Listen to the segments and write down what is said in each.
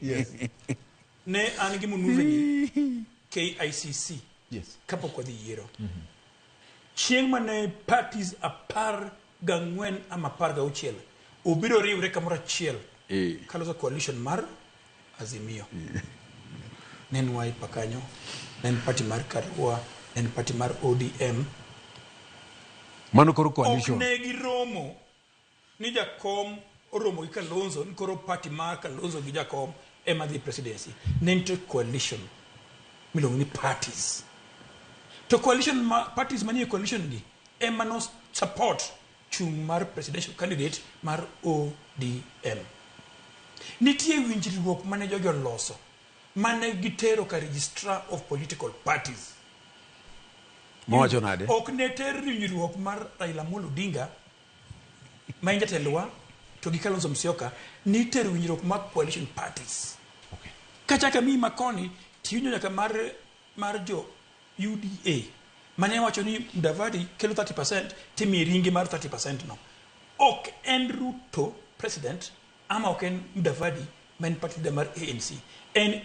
Yes. Ne an gi munuve ni KICC. Yes. Kapok wadhi yiero. Chieng' mane parties apar gang'wen ama apar gauchiel obiro riwre kamoro achiel kaloso coalition mar Azimio. Nen Wiper kanyo, nen party mar Karua, nen party mar ODM. Mano koro coalition. Ok ne giromo ni jakom oromo gi Kalonzo, ni koro party mar Kalonzo gi jakom ema dhi presidency. Nente coalition miluongo ni parties. To coalition parties manie coalition gi ema no support chung mar presidential candidate mar ODM. Nitie winjruok mane jogi oloso mane gitero ka registrar of political parties. Mowacho nade? Ok ne ter winjruok mar Raila Odinga ma en jatelwa to gi Kalonzo Musyoka ni ter winjruok mag coalition parties. Okay. Kachaka mi makoni tiunyo nyaka mar jo UDA mane wacho ni Mudavadi kelo 30% timi ringi mar 30% no. Ok en Ruto president ama ok en Mudavadi men party da mar ANC. En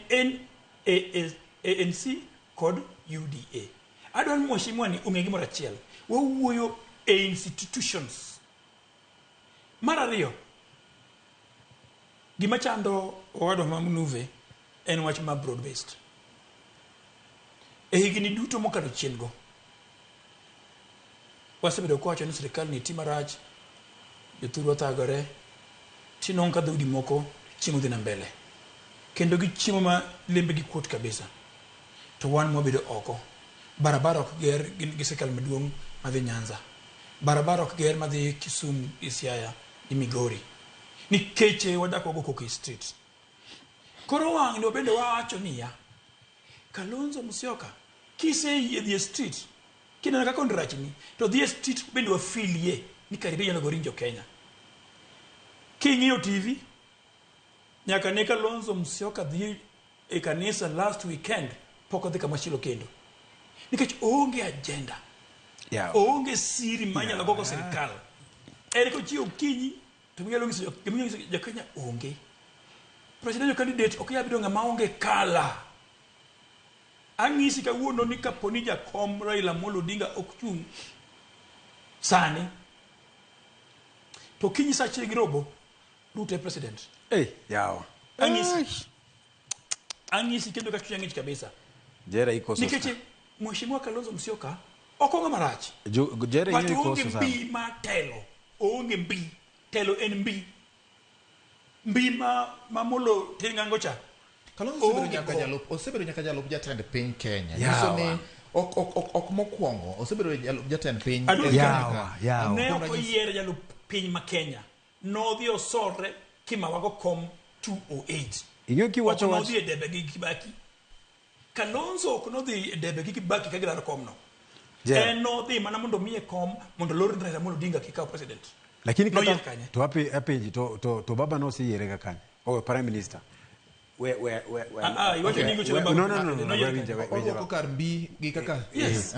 ANC kod UDA. Adwan mheshimiwa ni ong'e gimoro achiel. Wawuoyo e institutions. Mar ariyo, gima chando owadwa ma Mnuve en wach ma broad based. E higni duto mokalo chien go. Wasebedo kwacho ni sirikal ni tima rach, jothurwa thagore, tinong' ka dhoudi moko chiemo dhi na mbele. Kendo gi chiemo ma lembe gi kuot kabisa. To wan mwabedo oko. Barabara ok ger gi sirikal maduong' madhi Nyanza. Barabara ok ger madhi Kisumu, Siaya, gi Migori. Nikeche wadak wago Koki Street. Koro wang' ni wabende wacho niya, Kalonzo Musyoka, kise yie dhi street, kineno kaka ondrachni, to dhi street bende wafilie ni karibe nyalo gorinjo Kenya. King'iyo TV, nyaka ne Kalonzo Musyoka dhi e kanisa last weekend, pok odhi kama chilo kendo. Nikech onge agenda. Onge siri manyalo gogo sirikal. Ere ko chiyo kinyi, to miyalo ngiso Kenya onge. Presidential candidate ok yabido ng'ama onge kala. Ang'isi kawuono ni kaponi jakom Raila Odinga ok chung sani. To kinyi sa chieng' robo, Ruto e president. Yawa. Ang'isi kendo ka chunya ng'ich kabisa. Jera iko sosa. Nikeche mheshimiwa Kalonzo Musyoka ok onge marach. Jera iko sosa. Mbii ma telo. Onge mbii. Telo en mbii. Mbii ma molo tengango cha. Kalonzo osebedo nyaka jalup jatend piny Kenya. Niso ni ok mokwongo osebedo jalup jatend piny Kenya. Ne ok oyiere jalup piny ma Kenya. Nodhi osore kimawago kom 208. Ing'e kiwacho wach. Nodhi e debe gi Kibaki. Kalonzo ok nodhi e debe gi Kibaki ka gilaro kom no. En nodhi mana mondo miye kom mondo lor Raila Odinga kikaw president. Lakini to apenji to baba no si yere kaka o prime minister. Iwacho ningo chwe baba. No. Okar mbii gi kaka. Yes.